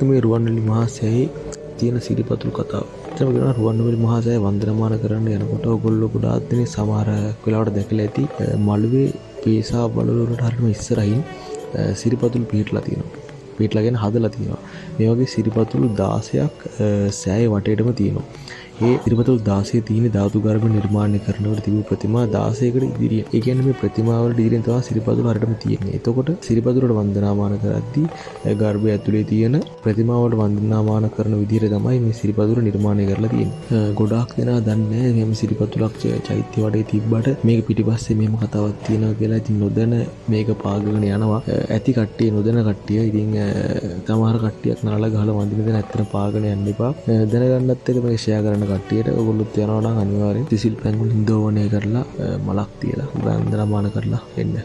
මේ රුවන්වැලි මහා සෑයේ තියෙන සිරිපතුල් කතාව. එතනම කියනවා රුවන්වැලි මහා සෑය වන්දනමාන කරන්න යනකොට ඔයගොල්ලෝ ගොඩාක් දෙනෙක් සමහර වෙලාවට දැකලා ඇති මළුවේ පේසා බලවල වලට හරියම ඉස්සරහින් සිරිපතුල් පිහිටලා තියෙනවා. පිහිටලා කියන හදලා තියෙනවා. මේ වගේ සිරිපතුල් 16ක් සෑයේ වටේටම තියෙනවා. ඒ සිරිපතුල් 16 තියෙන ධාතු ගර්භ නිර්මාණය කරනකොට තිබු ප්‍රතිමා 16කට ඉදිරියෙන්. ඒ කියන්නේ මේ ප්‍රතිමා වල ඉදිරියෙන් තමයි සිරිපතුල් හරියටම තියෙන්නේ. එතකොට සිරිපතුල් වලට වන්දනාමාන කරද්දී ගර්භය ඇතුලේ තියෙන ප්‍රතිමා වලට වන්දනාමාන කරන විදිහට තමයි මේ සිරිපතුල් නිර්මාණය කරලා තියෙන්නේ. ගොඩාක් දෙනා දන්නේ නැහැ මෙහෙම සිරිපතුලක් චෛත්‍ය වටේ තිබ්බට මේක පිටිපස්සේ මෙහෙම කතාවක් තියෙනවා කියලා. ඉතින් නොදැන මේක පාගගෙන යනවා. ඇති කට්ටිය නොදැන කට්ටිය ඉතින් සමහර කට්ටියක් නරලා ගහලා වඳින දේ නැත්තර පාගගෙන යන්න එපා. දැනගන්නත් එක මේක ෂෙයා කරන්න කට්ටියට ඔයගොල්ලොත් යනවා නම් අනිවාර්යෙන් සිසිල් පැංගුලින් දෝවණය කරලා මලක් තියලා වන්දනාමාන කරලා එන්න.